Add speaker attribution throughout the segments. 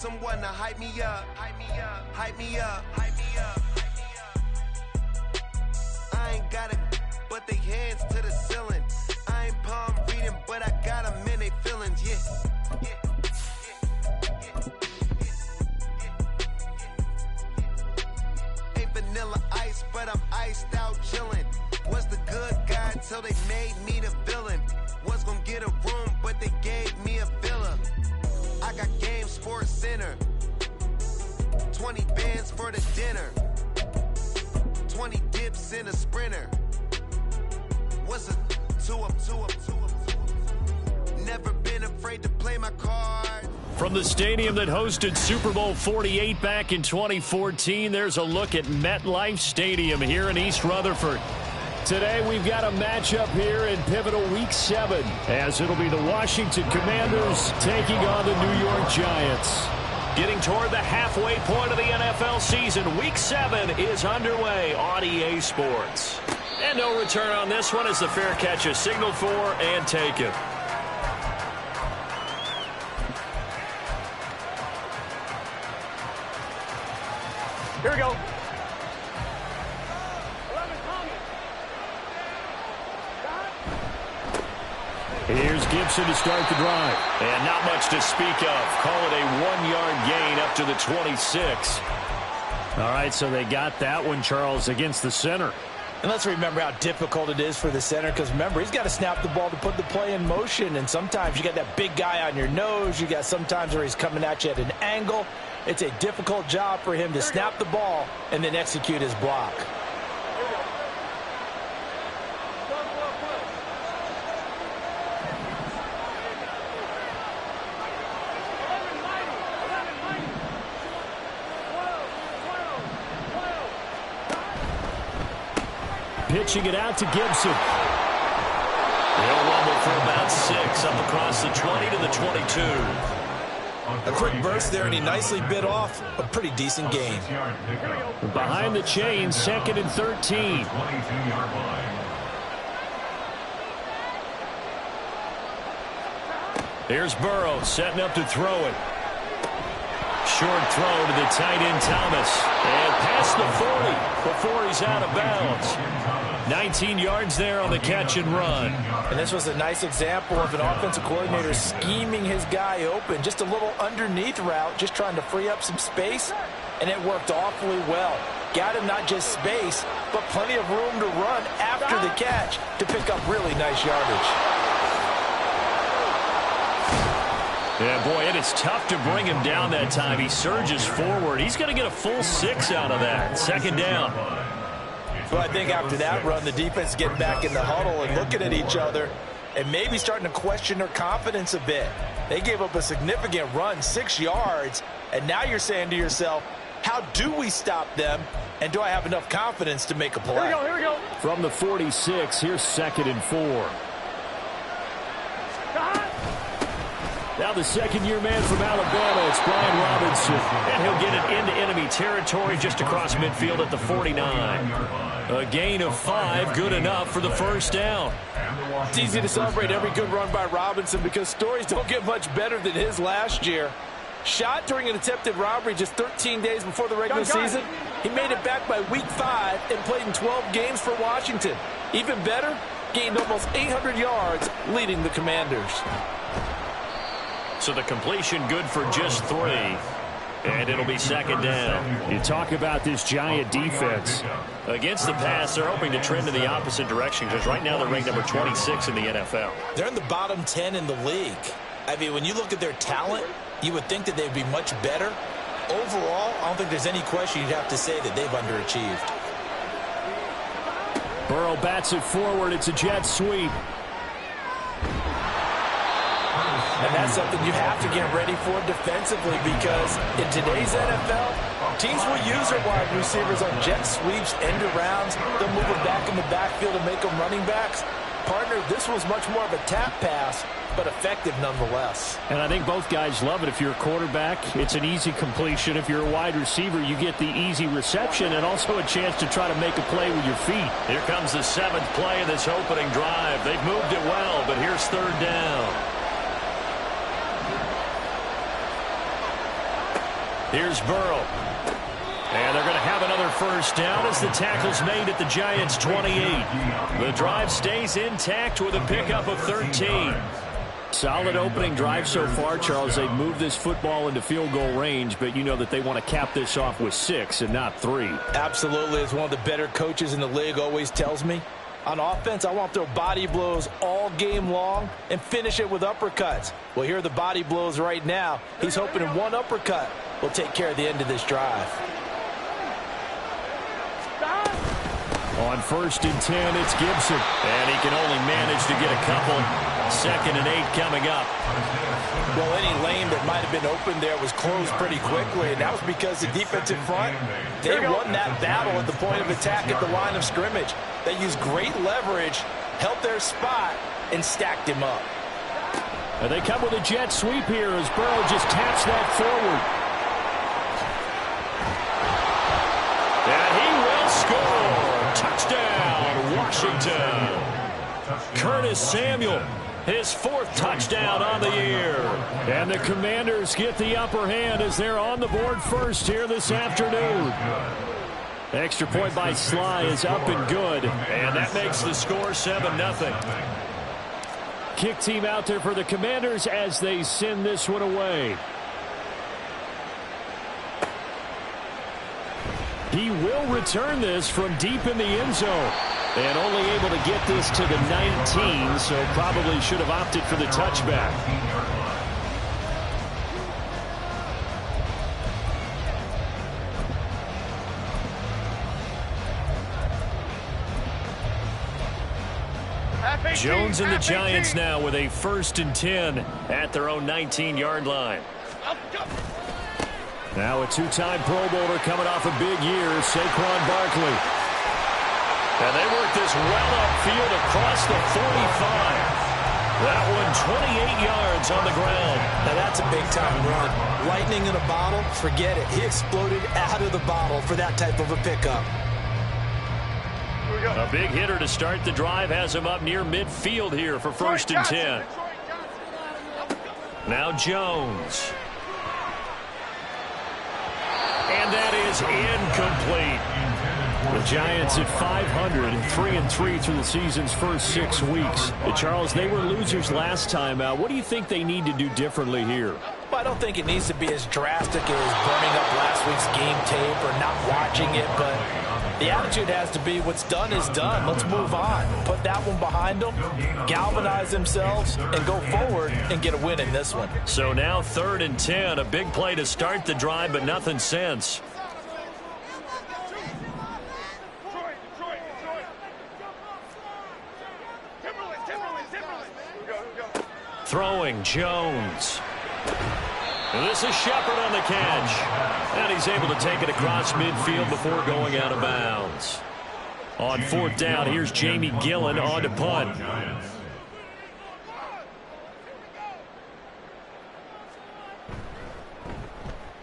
Speaker 1: Someone to hype me up, hype me up, hype me up, hype me up, hype me up. I ain't got it, but they hands to the ceiling. I ain't palm reading, but I got them in they feelings, yeah. Ain't vanilla ice, but I'm iced out chillin'. Was the good guy till they made me the villain. Was gonna get a room, but they gave me a villa. I got Game Sports Center. 20 bands for the dinner. 20 dips in a sprinter. What's a 2-up, 2-up, 2-up, 2-up? Never been afraid to play my card.
Speaker 2: From the stadium that hosted Super Bowl 48 back in 2014, there's a look at MetLife Stadium here in East Rutherford. Today we've got a matchup here in pivotal Week 7, as it'll be the Washington Commanders taking on the New York Giants. Getting toward the halfway point of the NFL season, Week 7 is underway on EA Sports. And no return on this one as the fair catch is signaled for and taken.
Speaker 3: Here we go.
Speaker 2: Here's Gibson to start the drive. And not much to speak of. Call it a 1-yard gain up to the 26. All right, so they got that one, Charles, against the center.
Speaker 4: And let's remember how difficult it is for the center, because remember, he's got to snap the ball to put the play in motion, and sometimes you got that big guy on your nose. You got sometimes where he's coming at you at an angle. It's a difficult job for him to snap the ball and then execute his block.
Speaker 2: Pitching it out to Gibson. They'll rumble for about 6 up across the 20 to the 22.
Speaker 4: A quick burst there, and he nicely bit off a pretty decent gain.
Speaker 2: Behind the chain, 2nd and 13. Here's Burrow setting up to throw it. Short throw to the tight end Thomas. And past the 40 before he's out of bounds. 19 yards there on the catch and run.
Speaker 4: And this was a nice example of an offensive coordinator scheming his guy open. Just a little underneath route, just trying to free up some space. And it worked awfully well. Got him not just space, but plenty of room to run after the catch to pick up really nice yardage.
Speaker 2: Yeah, boy, it is tough to bring him down that time. He surges forward. He's going to get a full 6 out of that. 2nd down.
Speaker 4: Well, I think after that run, the defense getting back in the huddle and looking at each other and maybe starting to question their confidence a bit. They gave up a significant run, 6 yards, and now you're saying to yourself, how do we stop them, and do I have enough confidence to make a play?
Speaker 3: Here we go.
Speaker 2: From the 46, here's 2nd and 4. Now the second-year man from Alabama, it's Brian Robinson. And he'll get it into enemy territory just across midfield at the 49. A gain of 5, good enough for the first down.
Speaker 4: It's easy to celebrate every good run by Robinson because stories don't get much better than his last year. Shot during an attempted robbery just 13 days before the regular season. He made it back by week 5 and played in 12 games for Washington. Even better, gained almost 800 yards leading the Commanders.
Speaker 2: So the completion good for just 3. And it'll be 2nd down. You talk about this Giant defense. Against the pass, they're hoping to trend in the opposite direction because right now they're ranked number 26 in the NFL.
Speaker 4: They're in the bottom 10 in the league. I mean, when you look at their talent, you would think that they'd be much better. Overall, I don't think there's any question you'd have to say that they've underachieved.
Speaker 2: Burrow bats it forward. It's a jet sweep.
Speaker 4: And that's something you have to get ready for defensively because in today's NFL, teams will use their wide receivers on jet sweeps, end arounds. They'll move them back in the backfield and make them running backs. Partner, this was much more of a tap pass, but effective nonetheless.
Speaker 2: And I think both guys love it. If you're a quarterback, it's an easy completion. If you're a wide receiver, you get the easy reception and also a chance to try to make a play with your feet. Here comes the 7th play of this opening drive. They've moved it well, but here's 3rd down. Here's Burrow. And they're going to have another first down as the tackle's made at the Giants' 28. The drive stays intact with a pickup of 13. Solid opening drive so far, Charles. They've moved this football into field goal range, but you know that they want to cap this off with 6 and not 3.
Speaker 4: Absolutely. As one of the better coaches in the league always tells me, on offense, I want to throw body blows all game long and finish it with uppercuts. Well, here are the body blows right now. He's hoping one uppercut will take care of the end of this drive.
Speaker 2: On 1st and 10, it's Gibson. And he can only manage to get a couple. 2nd and 8 coming up.
Speaker 4: Well, any lane that might have been open there was closed pretty quickly, and that was because the defensive front, they won that battle at the point of attack at the line of scrimmage. They used great leverage, held their spot, and stacked him up.
Speaker 2: And they come with a jet sweep here as Burrow just taps that forward. And he will score. Touchdown, Washington. Curtis Samuel, his 4th touchdown on the year. And the Commanders get the upper hand as they're on the board first here this afternoon. Extra point by Sly is up and good. And that makes the score 7-0. Kick team out there for the Commanders as they send this one away. He will return this from deep in the end zone. And only able to get this to the 19, so probably should have opted for the touchback. Jones and the Giants now with a 1st and 10 at their own 19-yard line. Now a 2-time Pro Bowler coming off a big year, Saquon Barkley. And they work this well upfield across the 45. That one 28 yards on the ground.
Speaker 4: Now that's a big-time run. Lightning in a bottle, forget it. He exploded out of the bottle for that type of a pickup.
Speaker 2: A big hitter to start the drive has him up near midfield here for 1st and 10. Now Jones. And that is incomplete. The Giants at 500, 3-3 through the season's first 6 weeks. Charles, they were losers last time out. What do you think they need to do differently here?
Speaker 4: Well, I don't think it needs to be as drastic as burning up last week's game tape or not watching it, but the attitude has to be what's done is done. Let's move on. Put that one behind them, galvanize themselves, and go forward and get a win in this one.
Speaker 2: So now 3rd and 10, a big play to start the drive, but nothing since. Throwing Jones. And this is Shepard on the catch. And he's able to take it across midfield before going out of bounds. On 4th down, here's Jamie Gillen on to punt.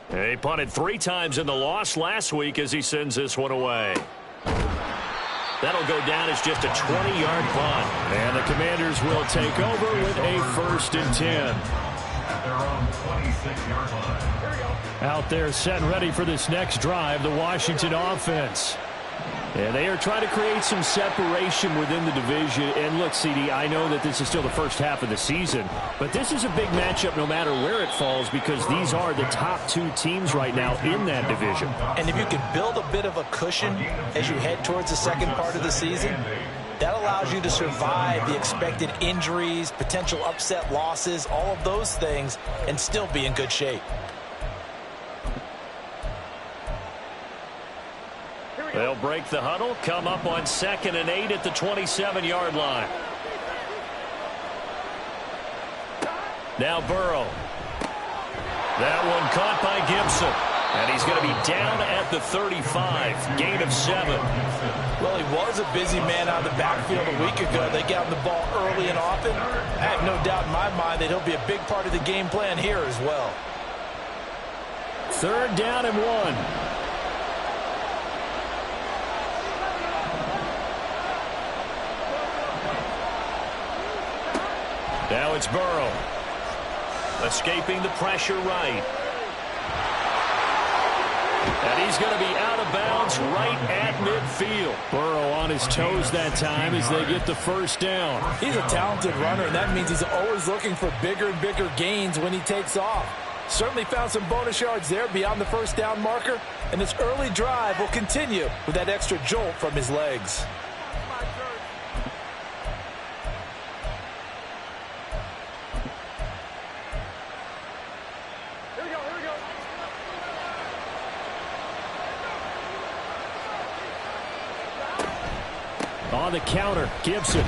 Speaker 2: He punted 3 times in the loss last week as he sends this one away. That'll go down as just a 20-yard punt. And the Commanders will take over with a 1st and 10. Out there set and ready for this next drive, the Washington offense. And they are trying to create some separation within the division. And look, CD, I know that this is still the first half of the season, but this is a big matchup no matter where it falls because these are the top 2 teams right now in that division.
Speaker 4: And if you can build a bit of a cushion as you head towards the second part of the season, that allows you to survive the expected injuries, potential upset losses, all of those things, and still be in good shape.
Speaker 2: They'll break the huddle, come up on 2nd and 8 at the 27-yard line. Now Burrow. That one caught by Gibson. And he's going to be down at the 35. Gain of 7.
Speaker 4: Well, he was a busy man out of the backfield a week ago. They got him the ball early and often. I have no doubt in my mind that he'll be a big part of the game plan here as well.
Speaker 2: 3rd down and 1. Now it's Burrow. Escaping the pressure right. is going to be out of bounds right at midfield. Burrow on his toes that time as they get the first down.
Speaker 4: He's a talented runner, and that means he's always looking for bigger and bigger gains when he takes off. Certainly found some bonus yards there beyond the first down marker, and this early drive will continue with that extra jolt from his legs.
Speaker 2: On the counter, Gibson.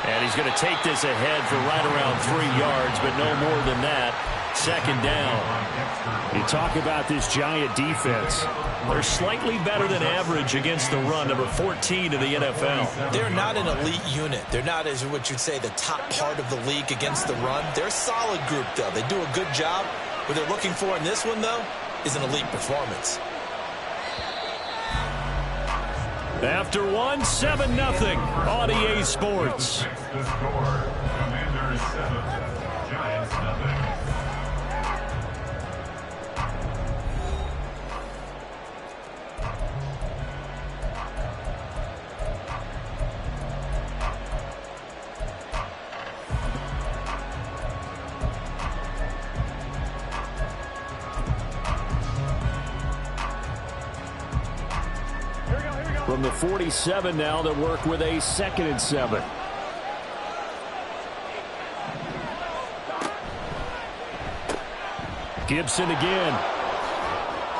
Speaker 2: And he's going to take this ahead for right around 3 yards, but no more than that. Second down. You talk about this Giant defense. They're slightly better than average against the run, number 14 in the NFL.
Speaker 4: They're not an elite unit. They're not, as what you'd say, the top part of the league against the run. They're a solid group, though. They do a good job. What they're looking for in this one, though, is an elite performance.
Speaker 2: After 7-0 on EA Sports.
Speaker 5: The score, Commanders 7, Giants 0.
Speaker 2: From the 47 now, they work with a 2nd and 7. Gibson again.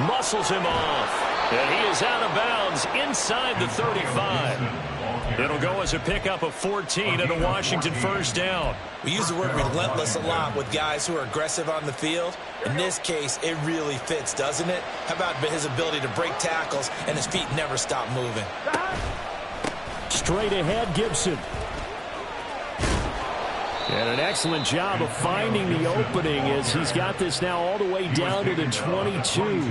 Speaker 2: Muscles him off. And he is out of bounds inside the 35. It'll go as a pickup of 14 and a Washington first down.
Speaker 4: We use the word relentless a lot with guys who are aggressive on the field. In this case, it really fits, doesn't it? How about his ability to break tackles and his feet never stop moving?
Speaker 2: Straight ahead, Gibson. And an excellent job of finding the opening as he's got this now all the way down to the 22.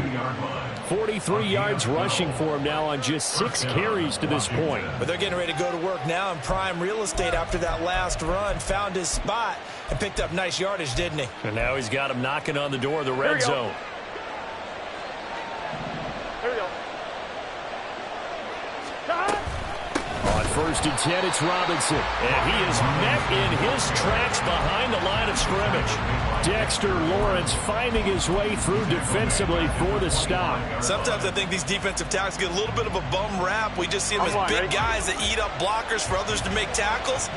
Speaker 2: 43 yards rushing for him now on just 6 carries to this point.
Speaker 4: But they're getting ready to go to work now in prime real estate after that last run. Found his spot and picked up nice yardage, didn't he?
Speaker 2: And now he's got him knocking on the door of the red zone.
Speaker 3: Here we go.
Speaker 2: On 1st and 10, it's Robinson. And he is met in his tracks behind the line of scrimmage. Dexter Lawrence finding his way through defensively for the stop.
Speaker 4: Sometimes I think these defensive tackles get a little bit of a bum rap. We just see them as big guys that eat up blockers for others to make tackles.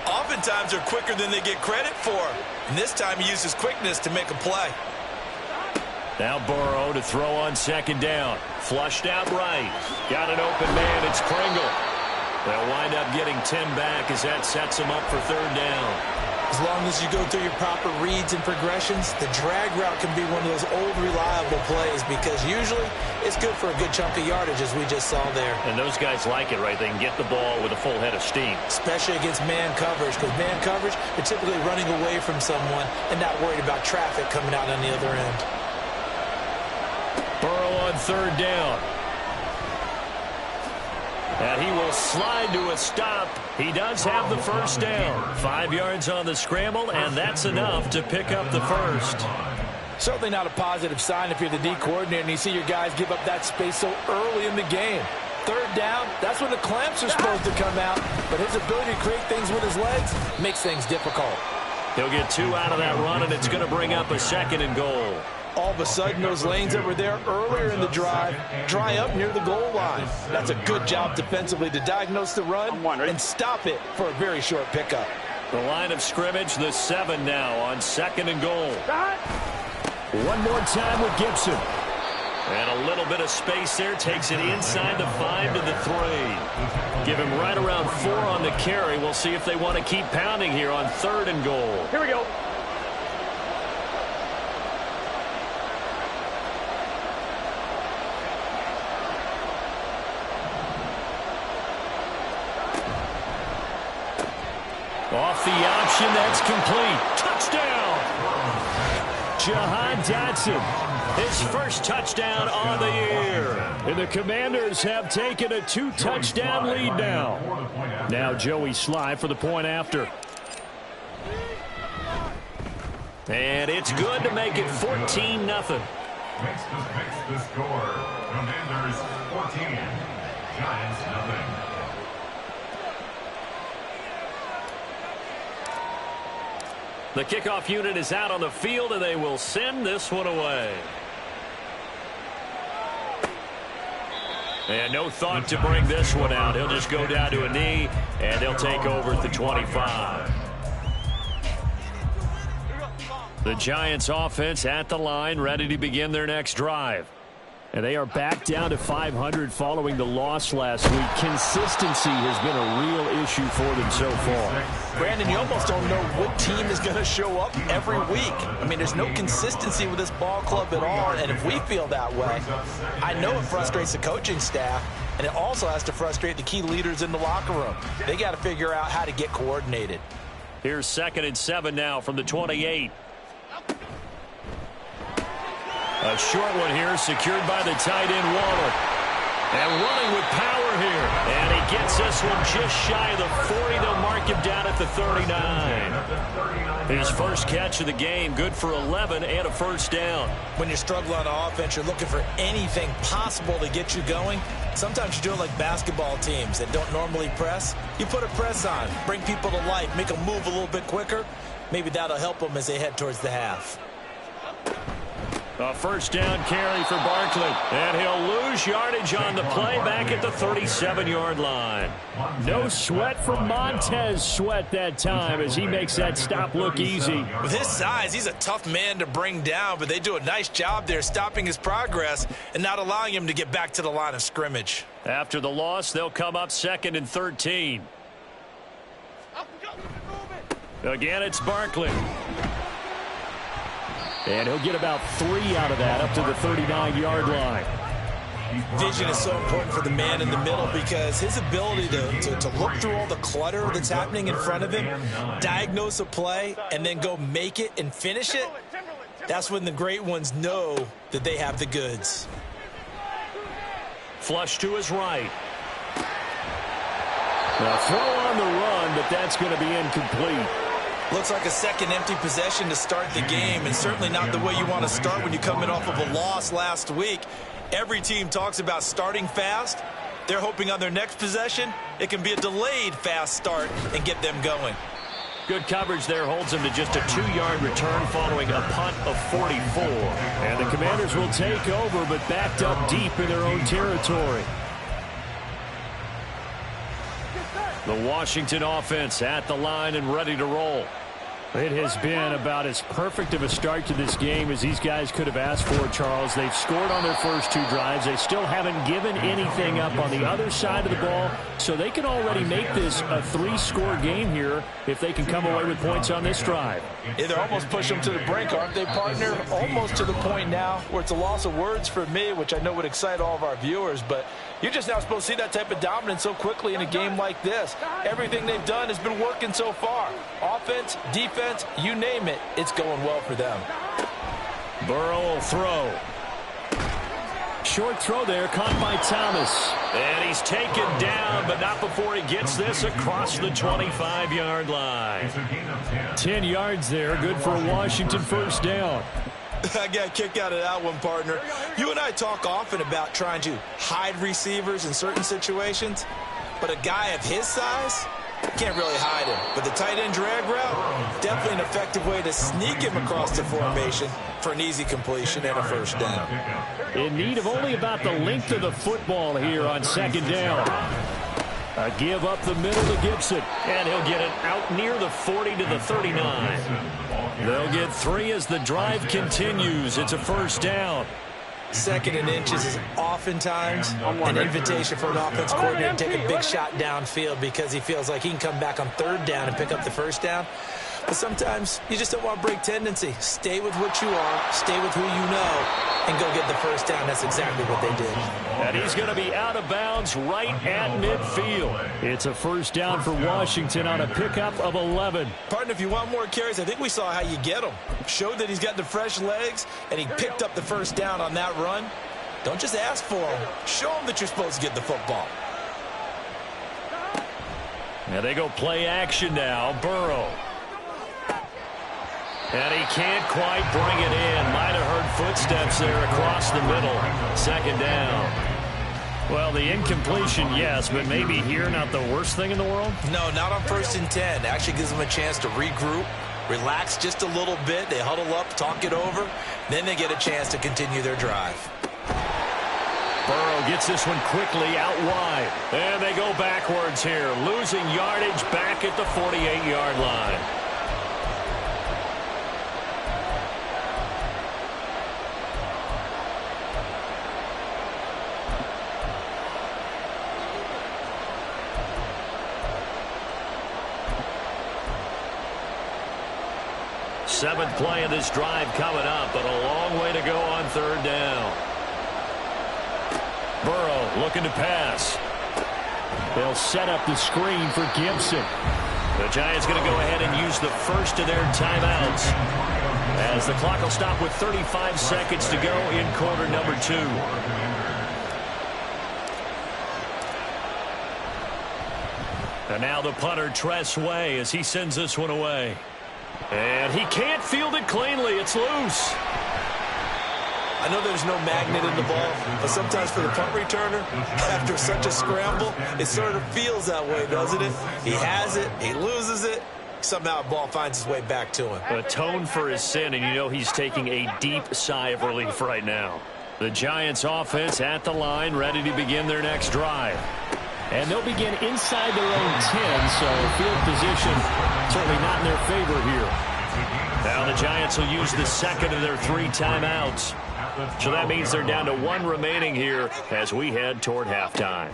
Speaker 4: Oftentimes they're quicker than they get credit for. And this time he uses quickness to make a play.
Speaker 2: Now Burrow to throw on 2nd down. Flushed out right. Got an open man. It's Pringle. They'll wind up getting 10 back as that sets them up for 3rd down.
Speaker 4: As long as you go through your proper reads and progressions, the drag route can be one of those old reliable plays because usually it's good for a good chunk of yardage as we just saw there.
Speaker 2: And those guys like it, right? They can get the ball with a full head of steam.
Speaker 4: Especially against man coverage, because man coverage, they're typically running away from someone and not worried about traffic coming out on the other end.
Speaker 2: Burrow on 3rd down. And he will slide to a stop. He does have the first down. 5 yards on the scramble, and that's enough to pick up the first.
Speaker 4: Certainly not a positive sign if you're the D coordinator and you see your guys give up that space so early in the game. 3rd down, that's when the clamps are supposed to come out, but his ability to create things with his legs makes things difficult.
Speaker 2: He'll get 2 out of that run, and it's going to bring up a 2nd and goal.
Speaker 4: All of a sudden, those lanes that were there earlier in the drive dry up near the goal line. That's a good job defensively to diagnose the run and stop it for a very short pickup.
Speaker 2: The line of scrimmage, the 7 now on 2nd and goal. One more time with Gibson. And a little bit of space there. Takes it inside the 5 to the 3. Give him right around 4 on the carry. We'll see if they want to keep pounding here on 3rd and goal.
Speaker 3: Here we go.
Speaker 2: Off the option, that's complete. Touchdown! Jahan Dotson, his first touchdown on the year. And the Commanders have taken a 2-touchdown lead now. Now Joey Sly for the point after. And it's good to make it 14-0.
Speaker 5: Makes the score. Commanders 14. Giants nothing.
Speaker 2: The kickoff unit is out on the field, and they will send this one away. And no thought to bring this one out. He'll just go down to a knee, and they'll take over at the 25. The Giants offense at the line, ready to begin their next drive. And they are back down to 500 following the loss last week. Consistency has been a real issue for them so far.
Speaker 4: Brandon, you almost don't know what team is going to show up every week. I mean, there's no consistency with this ball club at all, and if we feel that way, I know it frustrates the coaching staff, and it also has to frustrate the key leaders in the locker room. They got to figure out how to get coordinated.
Speaker 2: Here's 2nd and 7 now from the 28. A short one here, secured by the tight end, Waller. And running with power here. And he gets this one just shy of the 40. They'll mark him down at the 39. His first catch of the game, good for 11 and a first down.
Speaker 4: When you're struggling on offense, you're looking for anything possible to get you going. Sometimes you do it like basketball teams that don't normally press. You put a press on, bring people to life, make them move a little bit quicker. Maybe that'll help them as they head towards the half.
Speaker 2: A first down carry for Barkley. And he'll lose yardage on the play back at the 37-yard line. No sweat from Montez Sweat that time as he makes that stop look easy.
Speaker 4: With his size, he's a tough man to bring down, but they do a nice job there stopping his progress and not allowing him to get back to the line of scrimmage.
Speaker 2: After the loss, they'll come up 2nd and 13. Again, it's Barkley. And he'll get about 3 out of that up to the 39-yard line.
Speaker 4: Vision is so important for the man in the middle because his ability to look through all the clutter that's happening in front of him, diagnose a play, and then go make it and finish it, that's when the great ones know that they have the goods.
Speaker 2: Flush to his right. Now throw on the run, but that's going to be incomplete.
Speaker 4: Looks like a second empty possession to start the game, and certainly not the way you want to start when you're coming off of a loss last week. Every team talks about starting fast. They're hoping on their next possession, it can be a delayed fast start and get them going.
Speaker 2: Good coverage there holds them to just a 2-yard return following a punt of 44. And the Commanders will take over, but backed up deep in their own territory. The Washington offense at the line and ready to roll. It has been about as perfect of a start to this game as these guys could have asked for, Charles. They've scored on their first 2 drives. They still haven't given anything up on the other side of the ball, so they can already make this a 3-score game here if they can come away with points on this drive.
Speaker 4: Yeah, they're almost pushing them to the brink, aren't they, partner? Almost to the point now where it's a loss of words for me, which I know would excite all of our viewers, but you're just now supposed to see that type of dominance so quickly in a game like this. Everything they've done has been working so far. Offense, defense, you name it, it's going well for them.
Speaker 2: Burrow will throw. Short throw there, caught by Thomas. And he's taken down, but not before he gets this across the 25-yard line. 10 yards there, good for a Washington first down.
Speaker 4: I got a kick out of that one, partner. You and I talk often about trying to hide receivers in certain situations, but a guy of his size can't really hide him. But the tight end drag route, definitely an effective way to sneak him across the formation for an easy completion and a first down.
Speaker 2: In need of only about the length of the football here on 2nd down. A give up the middle to Gibson, and he'll get it out near the 40 to the 39. They'll get 3 as the drive continues. It's a first down.
Speaker 4: 2nd and inches is oftentimes an invitation for an offense coordinator to take a big shot downfield because he feels like he can come back on 3rd down and pick up the first down. But sometimes you just don't want to break tendency. Stay with what you are, stay with who you know, and go get the first down. That's exactly what they did.
Speaker 2: And he's going to be out of bounds right at midfield. It's a first down for Washington on a pickup of 11.
Speaker 4: Partner, if you want more carries, I think we saw how you get them. Showed that he's got the fresh legs, and he picked up the first down on that run. Don't just ask for them. Show them that you're supposed to get the football.
Speaker 2: And they go play action now. Burrow. And he can't quite bring it in. Might have heard footsteps there across the middle. Second down. Well, the incompletion, yes, but maybe here not the worst thing in the world?
Speaker 4: No, not on 1st and 10. Actually gives them a chance to regroup, relax just a little bit. They huddle up, talk it over. Then they get a chance to continue their drive.
Speaker 2: Burrow gets this one quickly out wide. And they go backwards here, losing yardage back at the 48-yard line. Seventh play of this drive coming up, but a long way to go on 3rd down. Burrow looking to pass. They'll set up the screen for Gibson. The Giants going to go ahead and use the first of their timeouts, as the clock will stop with 35 seconds to go in quarter number 2. And now the punter, Tress Way, as he sends this one away. And he can't field it cleanly. It's loose.
Speaker 4: I know there's no magnet in the ball, but sometimes for the punt returner, after such a scramble, it sort of feels that way, doesn't it? He has it, he loses it, somehow the ball finds its way back to him.
Speaker 2: Atoned for his sin, and you know he's taking a deep sigh of relief right now. The Giants offense at the line, ready to begin their next drive. And they'll begin inside their own 10, so field position certainly not in their favor here. Now the Giants will use the second of their 3 timeouts. So that means they're down to 1 remaining here as we head toward halftime.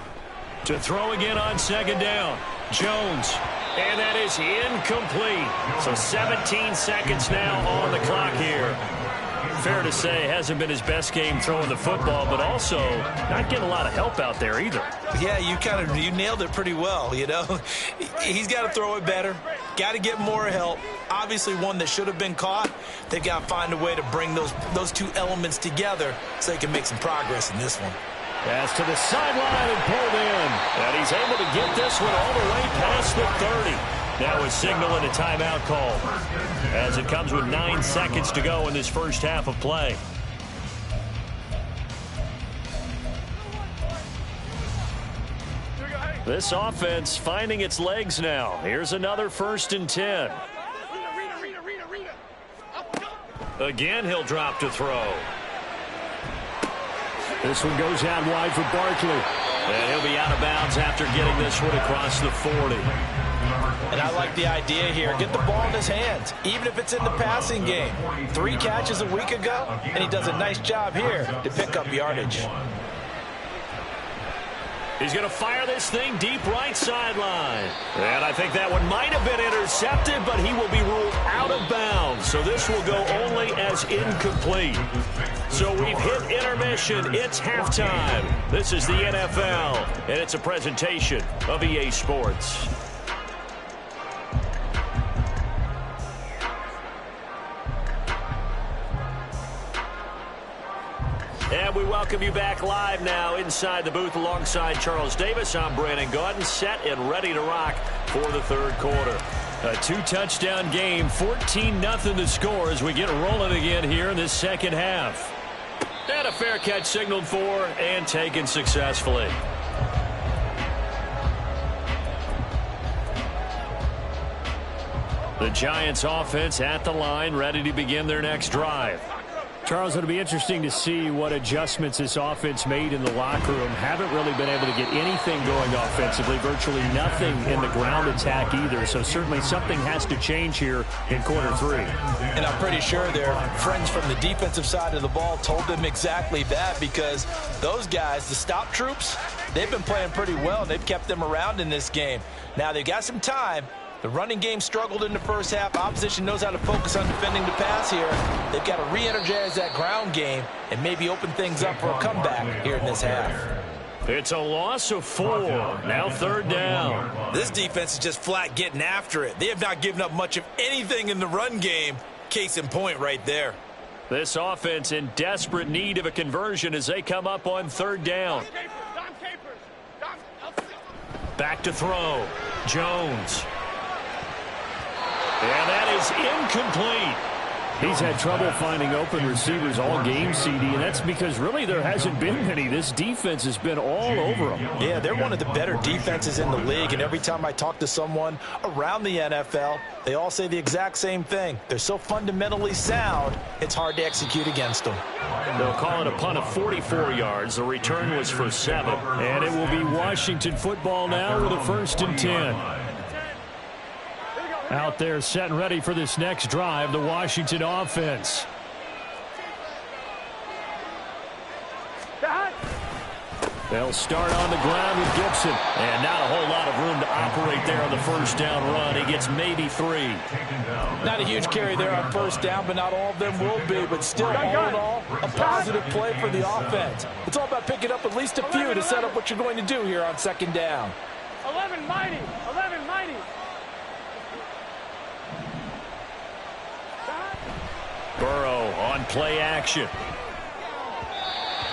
Speaker 2: To throw again on 2nd down, Jones. And that is incomplete. So 17 seconds now on the clock here. Fair to say, hasn't been his best game throwing the football, but also not getting a lot of help out there either.
Speaker 4: Yeah, you nailed it pretty well, you know. He's got to throw it better, got to get more help. Obviously one that should have been caught. They've got to find a way to bring those 2 elements together so they can make some progress in this one.
Speaker 2: Pass to the sideline and pulled in. And he's able to get this one all the way past the 30. Now a signal and a timeout call, as it comes with 9 seconds to go in this first half of play. This offense finding its legs now. Here's another 1st and 10. Again, he'll drop to throw. This one goes out wide for Barkley. And he'll be out of bounds after getting this one across the 40.
Speaker 4: And I like the idea here. Get the ball in his hands, even if it's in the passing game. 3 catches a week ago, and he does a nice job here to pick up yardage.
Speaker 2: He's going to fire this thing deep right sideline. And I think that one might have been intercepted, but he will be ruled out of bounds. So this will go only as incomplete. So we've hit intermission. It's halftime. This is the NFL, and it's a presentation of EA Sports. And we welcome you back live now inside the booth alongside Charles Davis. I'm Brandon Gaudin, set and ready to rock for the 3rd quarter. A 2-touchdown game, 14-0 the score as we get rolling again here in this 2nd half. And a fair catch signaled for and taken successfully. The Giants offense at the line, ready to begin their next drive. Charles, it'll be interesting to see what adjustments this offense made in the locker room. Haven't really been able to get anything going offensively, virtually nothing in the ground attack either. So certainly something has to change here in quarter 3.
Speaker 4: And I'm pretty sure their friends from the defensive side of the ball told them exactly that, because those guys, the stop troops, they've been playing pretty well. They've kept them around in this game. Now they've got some time. The running game struggled in the first half. Opposition knows how to focus on defending the pass here. They've got to re-energize that ground game and maybe open things up for a comeback here in this half.
Speaker 2: It's a loss of 4. Now 3rd down.
Speaker 4: This defense is just flat getting after it. They have not given up much of anything in the run game. Case in point right there.
Speaker 2: This offense in desperate need of a conversion as they come up on 3rd down. Back to throw. Jones. And that is incomplete. He's had trouble finding open receivers all game, CD, and that's because really there hasn't been many. This defense has been all over them.
Speaker 4: Yeah, they're one of the better defenses in the league, and every time I talk to someone around the NFL, they all say the exact same thing. They're so fundamentally sound, it's hard to execute against them.
Speaker 2: They'll call it a punt of 44 yards. The return was for 7, and it will be Washington football now with a 1st and 10. Out there set and ready for this next drive, the Washington offense. They'll start on the ground with Gibson. And not a whole lot of room to operate there on the 1st down run. He gets maybe 3.
Speaker 4: Not a huge carry there on 1st down, but not all of them will be. But still, all in all, a positive play for the offense. It's all about picking up at least a few to set up what you're going to do here on 2nd down.
Speaker 3: 11 mighty. 11 mighty.
Speaker 2: Burrow on play action.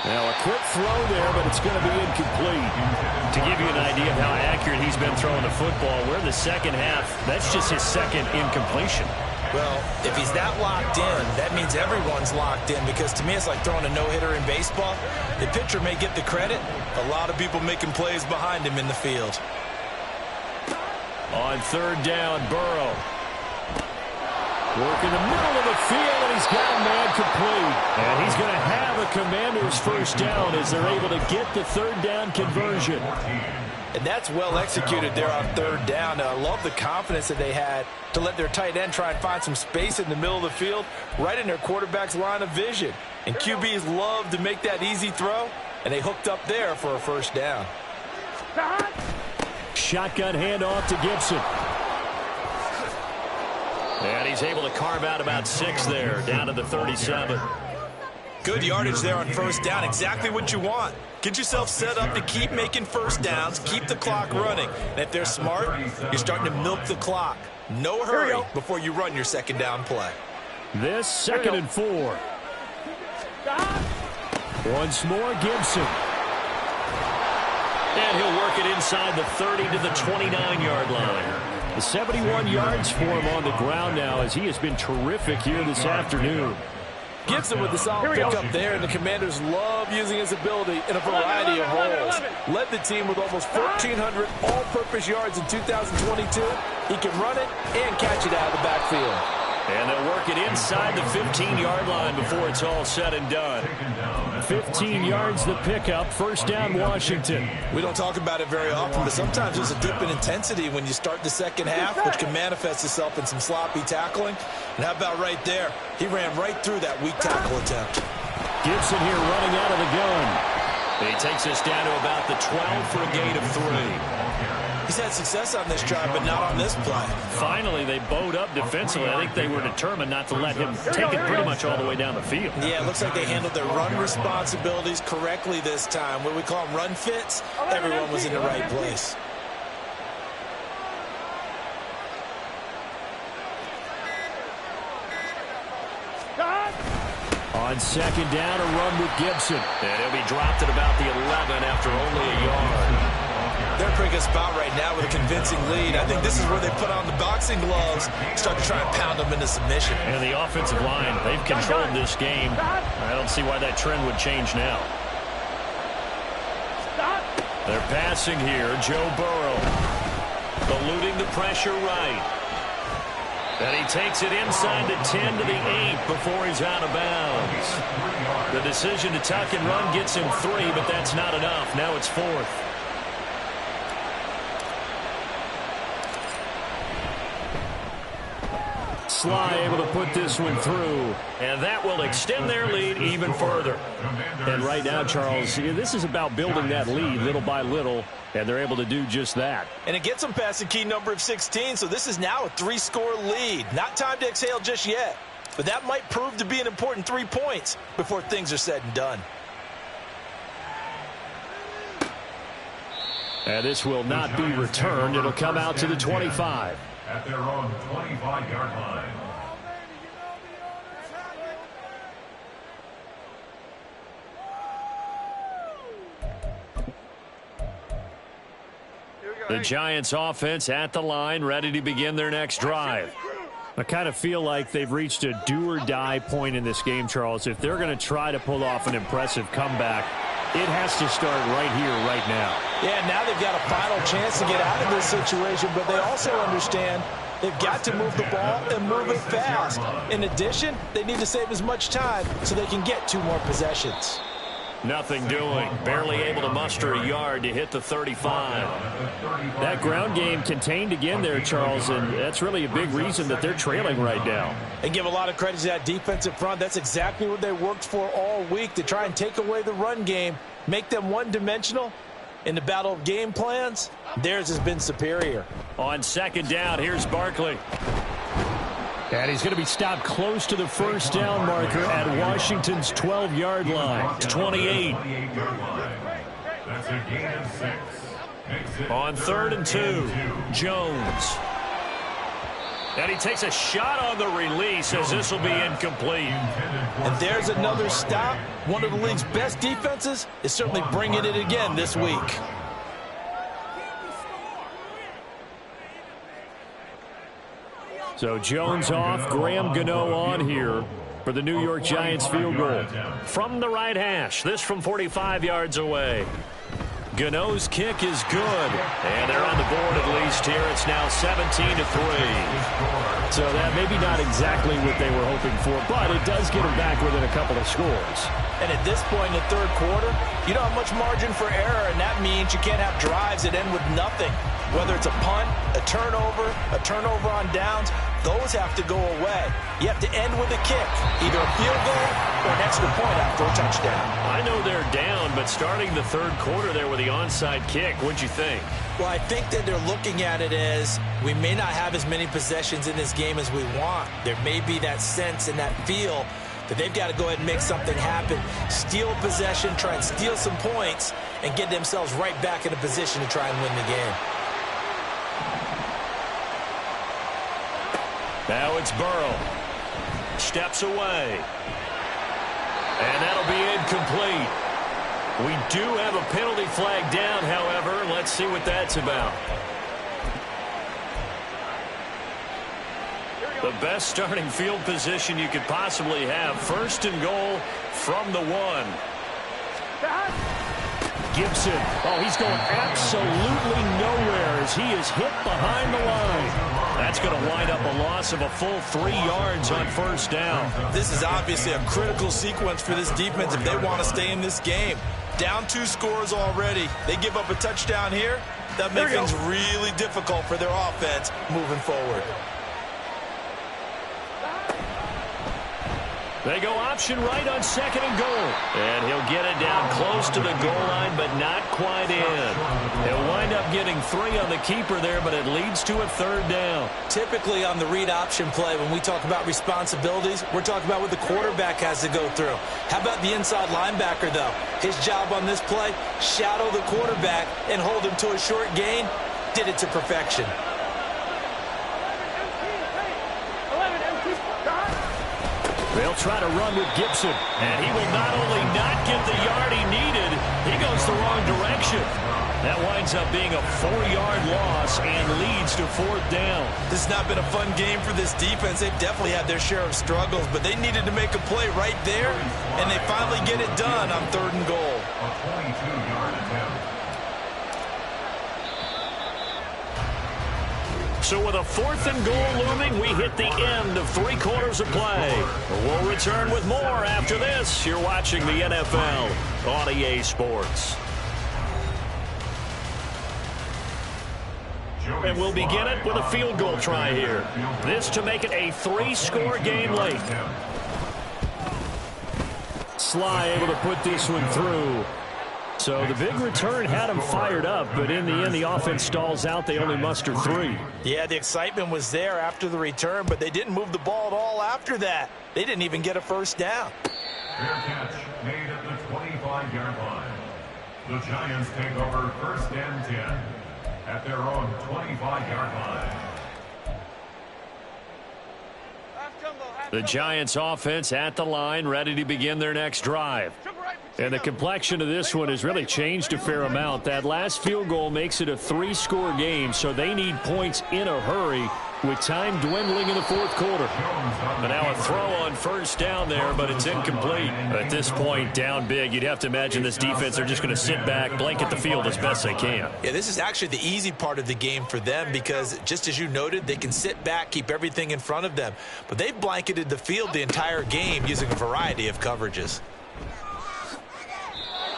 Speaker 2: Now a quick throw there, but it's going to be incomplete. To give you an idea of how accurate he's been throwing the football, we're in the 2nd half. That's just his 2nd incompletion.
Speaker 4: Well, if he's that locked in, that means everyone's locked in, because to me it's like throwing a no-hitter in baseball. The pitcher may get the credit. A lot of people making plays behind him in the field.
Speaker 2: On 3rd down, Burrow. Work in the middle of the field, and he's got a man complete. And he's going to have a Commander's 1st down as they're able to get the 3rd down conversion.
Speaker 4: And that's well executed there on 3rd down. Now, I love the confidence that they had to let their tight end try and find some space in the middle of the field, right in their quarterback's line of vision. And QBs love to make that easy throw, and they hooked up there for a 1st down.
Speaker 2: Shotgun handoff to Gibson. And he's able to carve out about 6 there, down to the 37.
Speaker 4: Good yardage there on 1st down, exactly what you want. Get yourself set up to keep making 1st downs, keep the clock running. And if they're smart, you're starting to milk the clock. No hurry before you run your 2nd down play.
Speaker 2: This 2nd and 4. Once more, Gibson. And he'll work it inside the 30 to the 29-yard line. The 71 yards for him on the ground now, as he has been terrific here this afternoon.
Speaker 4: Gibson with the solid pickup there, and the Commanders love using his ability in a variety of roles. Led the team with almost 1,400 all-purpose yards in 2022. He can run it and catch it out of the backfield.
Speaker 2: And they'll work it inside the 15-yard line before it's all said and done. 15 yards the pickup, 1st down Washington.
Speaker 4: We don't talk about it very often, but sometimes there's a dip in intensity when you start the 2nd half, which can manifest itself in some sloppy tackling. And how about right there? He ran right through that weak tackle attempt.
Speaker 2: Gibson here running out of the gun. He takes us down to about the 12 for a gain of 3.
Speaker 4: He's had success on this drive, but not on this play.
Speaker 2: Finally, they bowed up defensively. I think they were determined not to let him take it pretty much all the way down the field.
Speaker 4: Yeah, it looks like they handled their run responsibilities correctly this time. What we call them run fits, everyone was in the right place.
Speaker 2: On 2nd down, a run with Gibson. And he'll be dropped at about the 11 after only a yard.
Speaker 4: They're in a pretty good spot right now with a convincing lead. I think this is where they put on the boxing gloves, start to try and pound them into submission.
Speaker 2: And the offensive line, they've controlled this game. I don't see why that trend would change now. They're passing here. Joe Burrow eluding the pressure right. And he takes it inside the 10 to the 8 before he's out of bounds. The decision to tuck and run gets him 3, but that's not enough. Now it's 4th. Sly able to put this one through, and that will extend their lead even further. And right now, Charles, this is about building that lead little by little, and they're able to do just that.
Speaker 4: And it gets them past the key number of 16, so this is now a 3-score lead. Not time to exhale just yet, but that might prove to be an important 3 points before things are said and done.
Speaker 2: And this will not be returned. It'll come out to the 25.
Speaker 5: At their own 25-yard line. The
Speaker 2: Giants offense at the line, ready to begin their next drive. I kind of feel like they've reached a do-or-die point in this game, Charles. If they're going to try to pull off an impressive comeback, it has to start right here, right now.
Speaker 4: Yeah, now they've got a final chance to get out of this situation, but they also understand they've got to move the ball and move it fast. In addition, they need to save as much time so they can get 2 more possessions.
Speaker 2: Nothing doing. Barely able to muster a yard to hit the 35. That ground game contained again there, Charles, and that's really a big reason that they're trailing right now.
Speaker 4: And give a lot of credit to that defensive front. That's exactly what they worked for all week, to try and take away the run game, make them one-dimensional. In the battle of game plans, theirs has been superior.
Speaker 2: On second down, here's Barkley. And he's going to be stopped close to the first down marker at Washington's 12-yard line. It's 28.
Speaker 5: That's a gain of 6.
Speaker 2: On 3rd and 2, Jones. And he takes a shot on the release as this will be incomplete.
Speaker 4: And there's another stop. One of the league's best defenses is certainly bringing it again this week.
Speaker 2: So Jones off, Graham Gano on here for the New York Giants field goal. From the right hash, this from 45 yards away. Gano's kick is good. And they're on the board at least here. It's now 17-3. So that maybe not exactly what they were hoping for, but it does get them back within a couple of scores.
Speaker 4: And at this point in the third quarter, you don't have much margin for error, and that means you can't have drives that end with nothing. Whether it's a punt, a turnover on downs, those have to go away. You have to end with a kick, either a field goal or an extra point after a touchdown.
Speaker 2: I know they're down, but starting the third quarter there with the onside kick, what'd you think?
Speaker 4: Well, I think that they're looking at it as we may not have as many possessions in this game as we want. There may be that sense and that feel that they've got to go ahead and make something happen, steal possession, try and steal some points, and get themselves right back in a position to try and win the game.
Speaker 2: Now it's Burrow. Steps away. And that'll be incomplete. We do have a penalty flag down, however. Let's see what that's about. The best starting field position you could possibly have. 1st and goal from the 1. Gibson. Oh, he's going absolutely nowhere as he is hit behind the line. That's going to wind up a loss of a full 3 yards on 1st down.
Speaker 4: This is obviously a critical sequence for this defense if they want to stay in this game. Down 2 scores already. They give up a touchdown here. That makes things really difficult for their offense moving forward.
Speaker 2: They go option right on 2nd and goal. And he'll get it down close to the goal line, but not quite in. He'll wind up getting 3 on the keeper there, but it leads to a 3rd down.
Speaker 4: Typically on the read option play, when we talk about responsibilities, we're talking about what the quarterback has to go through. How about the inside linebacker, though? His job on this play, shadow the quarterback and hold him to a short gain. Did it to perfection.
Speaker 2: They'll try to run with Gibson, and he will not only not get the yard he needed, he goes the wrong direction. That winds up being a 4-yard loss and leads to 4th down. This has not been a fun game for this defense. They've definitely had their share of struggles, but they needed to make a play right there, and they finally get it done on 3rd and goal.
Speaker 5: A 22-yard attempt.
Speaker 2: So with a 4th and goal looming, we hit the end of 3 quarters of play. We'll return with more after this. You're watching the NFL on EA Sports. And we'll begin it with a field goal try here. This to make it a 3-score game late. Sly able to put this one through. So the big return had them fired up, but in the end, the offense stalls out. They only muster 3.
Speaker 4: Yeah, the excitement was there after the return, but they didn't move the ball at all after that. They didn't even get a 1st down.
Speaker 5: Fair catch made at the 25-yard line. The Giants take over 1st and 10 at their own 25-yard line.
Speaker 2: The Giants offense at the line, ready to begin their next drive. And the complexion of this one has really changed a fair amount. That last field goal makes it a 3-score game, so they need points in a hurry with time dwindling in the fourth quarter. And now a throw on first down there, but it's incomplete. At this point, down big, you'd have to imagine this defense are just going to sit back, blanket the field as best they can.
Speaker 4: Yeah, this is actually the easy part of the game for them because, just as you noted, they can sit back, keep everything in front of them. But they've blanketed the field the entire game using a variety of coverages.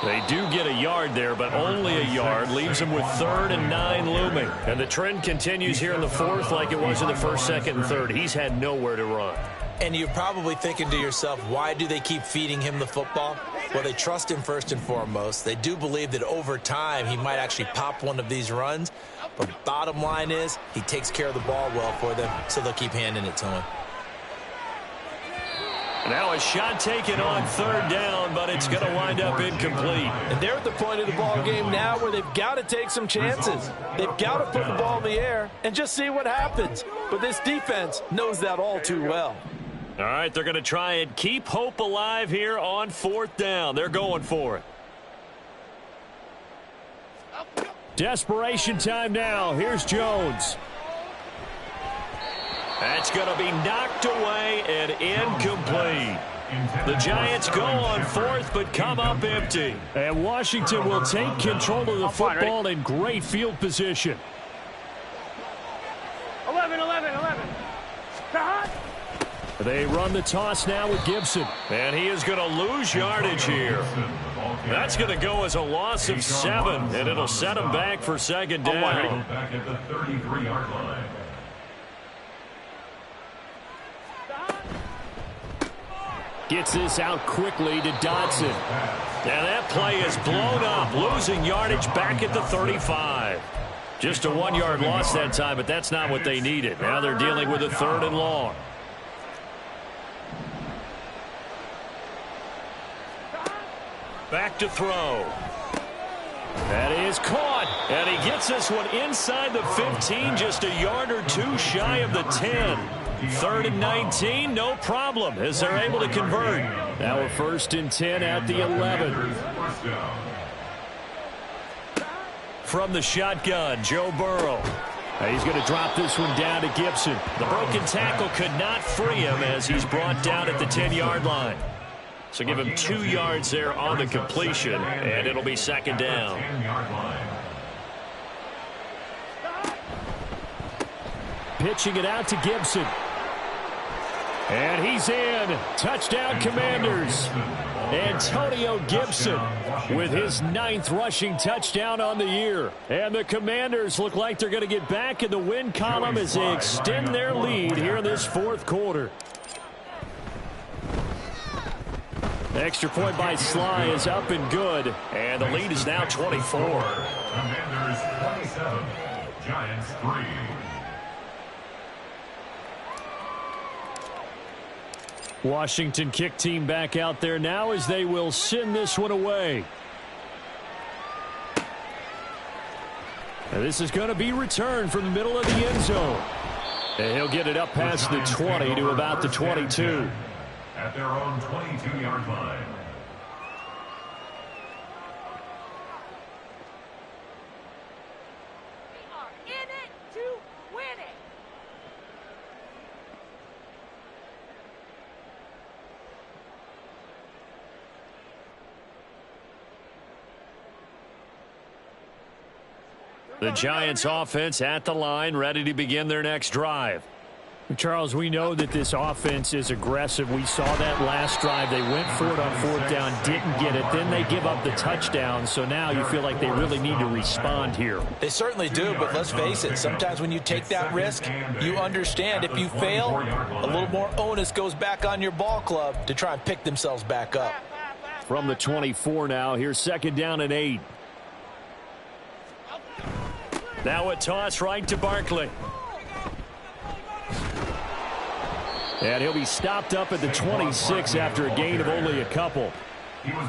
Speaker 2: They do get a yard there, but only a yard. Leaves them with 3rd and 9 looming. And the trend continues here in the fourth like it was in the first, second, and third. He's had nowhere to run.
Speaker 4: And you're probably thinking to yourself, why do they keep feeding him the football? Well, they trust him first and foremost. They do believe that over time he might actually pop one of these runs. But bottom line is he takes care of the ball well for them, so they'll keep handing it to him.
Speaker 2: Now a shot taken on 3rd down, but it's going to wind up incomplete.
Speaker 4: And they're at the point of the ball game now where they've got to take some chances. They've got to put the ball in the air and just see what happens. But this defense knows that all too well.
Speaker 2: All right, they're going to try and keep hope alive here on 4th down. They're going for it. Desperation time now. Here's Jones. That's going to be knocked away and incomplete. The Giants go on 4th but come up empty. And Washington will take control of the football in great field position.
Speaker 3: 11.
Speaker 2: They run the toss now with Gibson. And he is going to lose yardage here. That's going to go as a loss of 7, and it'll set him back for 2nd down.
Speaker 5: Back at the 33-yard line.
Speaker 2: Gets this out quickly to Dodson. And that play is blown up, losing yardage back at the 35. Just a 1-yard loss that time, but that's not what they needed. Now they're dealing with a 3rd and long. Back to throw. That is caught. And he gets this one inside the 15, just a yard or 2 shy of the 10. 3rd and 19, no problem, as they're able to convert. Now a 1st and 10 at the 11. From the shotgun, Joe Burrow. He's going to drop this one down to Gibson. The broken tackle could not free him as he's brought down at the 10-yard line. So give him 2 yards there on the completion, and it'll be 2nd down. Pitching it out to Gibson. And he's in. Touchdown, Commanders. Antonio Gibson with his 9th rushing touchdown on the year. And the Commanders look like they're going to get back in the win column as they extend their lead here in this 4th quarter. Extra point by Sly is up and good. And the lead is now 24.
Speaker 5: Commanders 27, Giants 3.
Speaker 2: Washington kick team back out there now as they will send this one away. And this is going to be returned from the middle of the end zone. And he'll get it up past the 20 to about the 22.
Speaker 5: At their own 22-yard line.
Speaker 3: We are in it to win it.
Speaker 2: The Giants offense at the line, ready to begin their next drive. Charles, we know that this offense is aggressive. We saw that last drive. They went for it on 4th down, didn't get it. Then they give up the touchdown. So now you feel like they really need to respond here.
Speaker 4: They certainly do, but let's face it. Sometimes when you take that risk, you understand if you fail, a little more onus goes back on your ball club to try and pick themselves back up.
Speaker 2: From the 24 now, here's 2nd down and 8. Now a toss right to Barkley. And he'll be stopped up at the 26 after a gain of only a couple.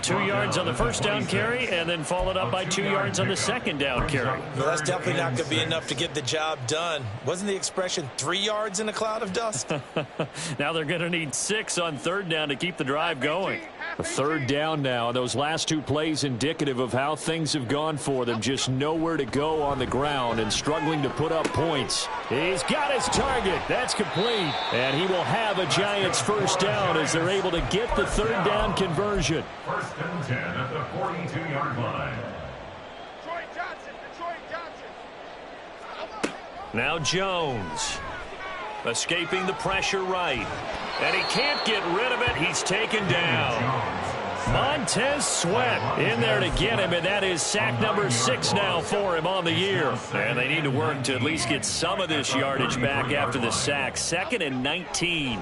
Speaker 2: 2 yards on the first down carry and then followed up by 2 yards on the second down carry.
Speaker 4: Well, that's definitely not going to be enough to get the job done. Wasn't the expression 3 yards in a cloud of dust?
Speaker 2: Now they're going to need 6 on 3rd down to keep the drive going. A third down now. Those last two plays indicative of how things have gone for them. Just nowhere to go on the ground and struggling to put up points. He's got his target. That's complete. And he will have a Giants first down as they're able to get the third down conversion.
Speaker 5: First and 10 at the 42-yard line.
Speaker 2: Now Jones. Escaping the pressure right. And he can't get rid of it. He's taken down. Montez Sweat in there to get him, and that is sack number 6 now for him on the year. And they need to work to at least get some of this yardage back after the sack. 2nd and 19.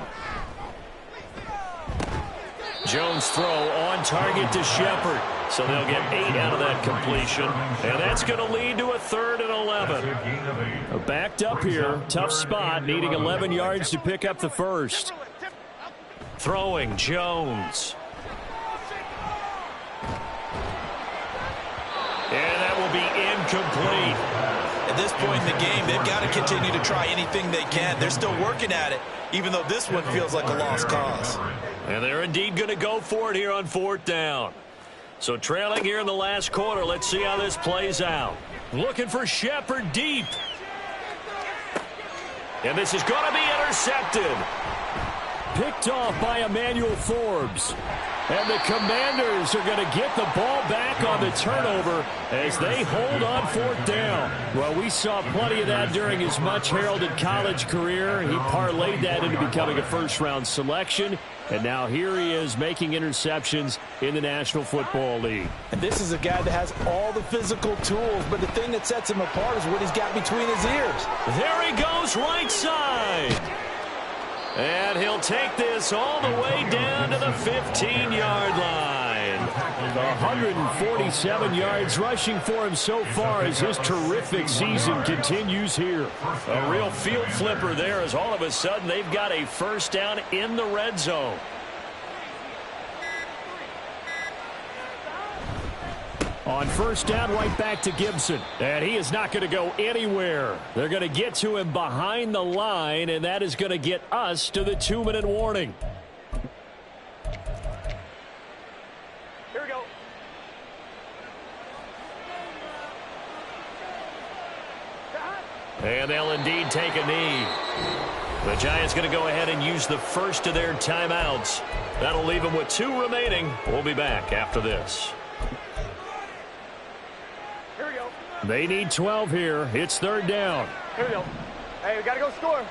Speaker 2: Jones throw on target to Shepard. So they'll get 8 out of that completion. And that's going to lead to a 3rd and 11. Backed up here. Tough spot. Needing 11 yards to pick up the first. Throwing Jones. And that will be incomplete.
Speaker 4: At this point in the game, they've got to continue to try anything they can. They're still working at it, even though this one feels like a lost cause.
Speaker 2: And they're indeed going to go for it here on 4th down. So trailing here in the last quarter. Let's see how this plays out. Looking for Shepard deep. And this is going to be intercepted. Picked off by Emmanuel Forbes. And the Commanders are going to get the ball back on the turnover as they hold on 4th down. Well, we saw plenty of that during his much-heralded college career. He parlayed that into becoming a first-round selection. And now here he is making interceptions in the National Football League.
Speaker 4: And this is a guy that has all the physical tools, but the thing that sets him apart is what he's got between his ears.
Speaker 2: There he goes, right side. And he'll take this all the way down to the 15-yard line. 147 yards rushing for him so far as his terrific season continues here. A real field flipper there as all of a sudden they've got a first down in the red zone. On first down, right back to Gibson. And he is not going to go anywhere. They're going to get to him behind the line, and that is going to get us to the 2-minute warning.
Speaker 3: Here we go.
Speaker 2: And they'll indeed take a knee. The Giants going to go ahead and use the first of their timeouts. That'll leave them with 2 remaining. We'll be back after this. They need 12 here. It's 3rd down.
Speaker 3: Here we go. Hey, we got to go score.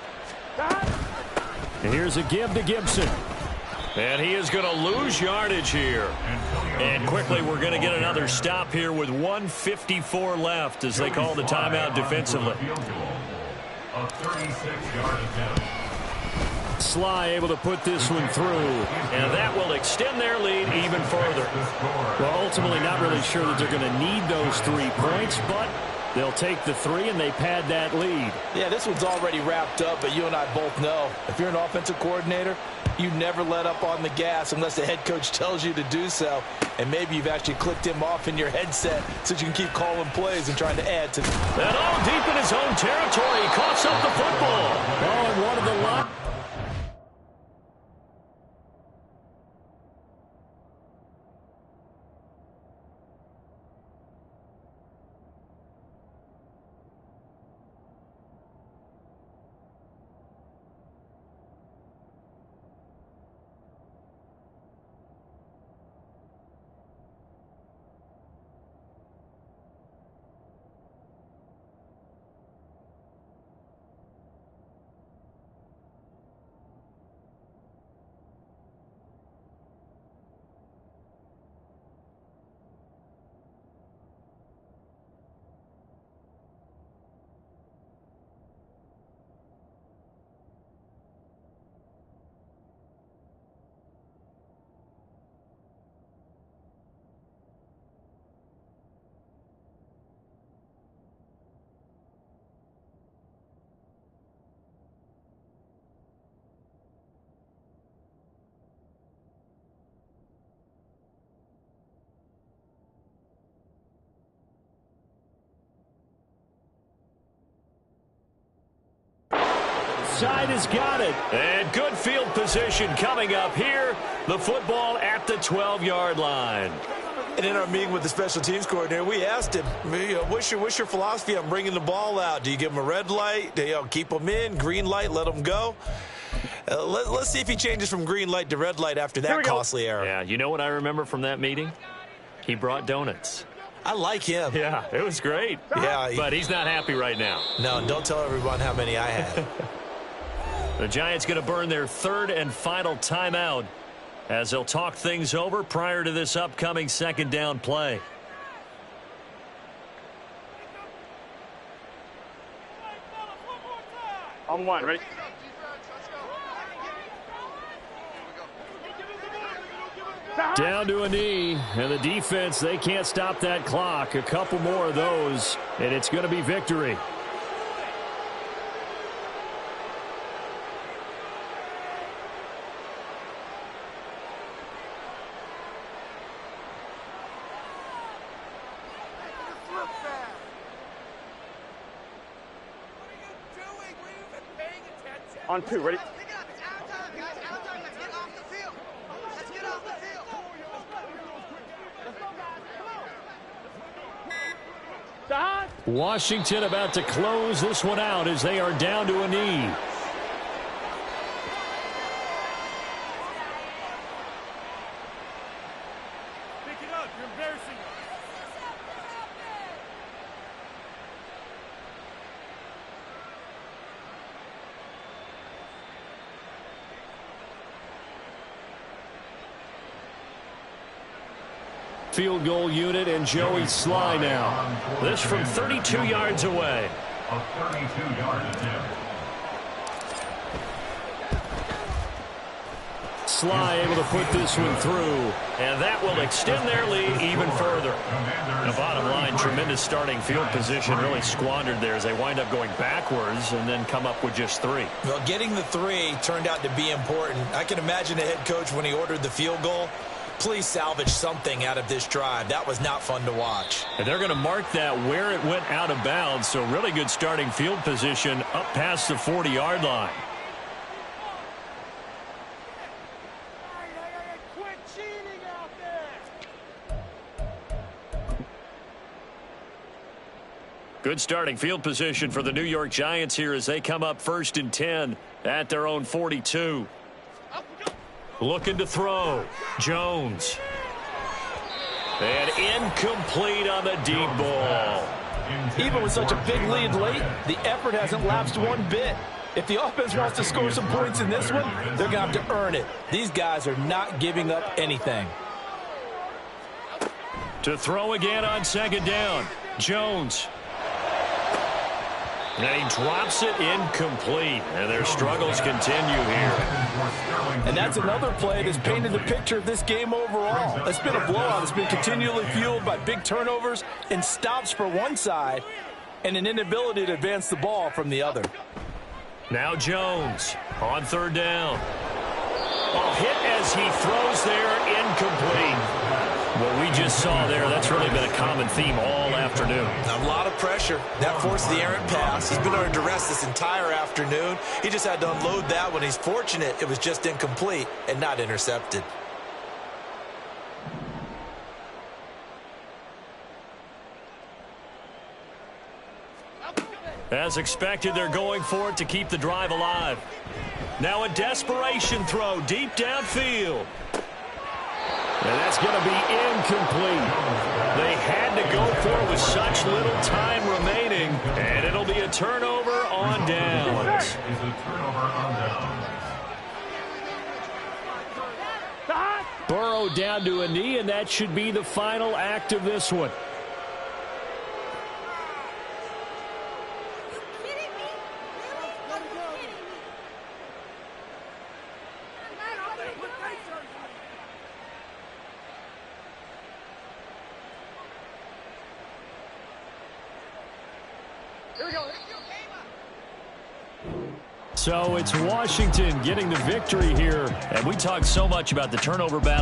Speaker 2: And here's a give to Gibson. And he is going to lose yardage here. And quickly we're going to get another stop here with 1:54 left as they call the timeout defensively.
Speaker 5: A 36-yard attempt.
Speaker 2: Sly able to put this one through. And that will extend their lead even further. Well, ultimately not really sure that they're going to need those 3 points, but they'll take the 3 and they pad that lead.
Speaker 4: Yeah, this one's already wrapped up, but you and I both know if you're an offensive coordinator, you never let up on the gas unless the head coach tells you to do so. And maybe you've actually clicked him off in your headset so you can keep calling plays and trying to add to.
Speaker 2: And all deep in his own territory, he coughs up the football. Oh, and one of the line. side has got it. And good field position coming up here. The football at the 12-yard line.
Speaker 4: And in our meeting with the special teams coordinator, we asked him, what's your philosophy on bringing the ball out? Do you give them a red light? Do you keep them in? Green light, let them go? Let's see if he changes from green light to red light after that costly error.
Speaker 2: Yeah, you know what I remember from that meeting? He brought donuts.
Speaker 4: I like him.
Speaker 2: Yeah, it was great.
Speaker 4: Yeah,
Speaker 2: but he's not happy right now.
Speaker 4: No, don't tell everyone how many I had.
Speaker 2: The Giants going to burn their third and final timeout as they'll talk things over prior to this upcoming second down play.
Speaker 3: On one, ready?
Speaker 2: Down to a knee, and the defense, they can't stop that clock. A couple more of those, and it's going to be victory.
Speaker 3: On two, ready?
Speaker 2: Washington about to close this one out as they are down to a knee.
Speaker 3: Pick it up, you're embarrassing us.
Speaker 2: Field goal unit and Joey Sly now. This from 32 yards away.
Speaker 5: A 32-yard attempt.
Speaker 2: Sly able to put this one through, and that will extend their lead even further. The bottom line, tremendous starting field position, really squandered there as they wind up going backwards and then come up with just 3.
Speaker 4: Well, getting the 3 turned out to be important. I can imagine the head coach when he ordered the field goal. Please salvage something out of this drive. That was not fun to watch.
Speaker 2: And they're going to mark that where it went out of bounds, so really good starting field position up past the 40-yard line.
Speaker 3: Quit cheating out there!
Speaker 2: Good starting field position for the New York Giants here as they come up 1st and 10 at their own 42. Looking to throw. Jones. And incomplete on the deep ball.
Speaker 4: Even with such a big lead late, the effort hasn't lapsed one bit. If the offense wants to score some points in this one, they're going to have to earn it. These guys are not giving up anything.
Speaker 2: To throw again on 2nd down. Jones. And he drops it incomplete. And their struggles continue here.
Speaker 4: And that's another play that's painted the picture of this game overall. It's been a blowout. It's been continually fueled by big turnovers and stops for one side and an inability to advance the ball from the other.
Speaker 2: Now Jones on 3rd down. Oh, hit as he throws there, incomplete. What we just saw there, that's really been a common theme all afternoon.
Speaker 4: A lot of pressure. That forced the errant pass. He's been under duress this entire afternoon. He just had to unload that one. He's fortunate it was just incomplete and not intercepted.
Speaker 2: As expected, they're going for it to keep the drive alive. Now a desperation throw deep downfield. And that's going to be incomplete. They had to go for it with such little time remaining, and it'll be a turnover on downs.
Speaker 5: Is a turnover on downs.
Speaker 2: Burrow down to a knee, and that should be the final act of this one. So it's Washington getting the victory here. And we talked so much about the turnover battle.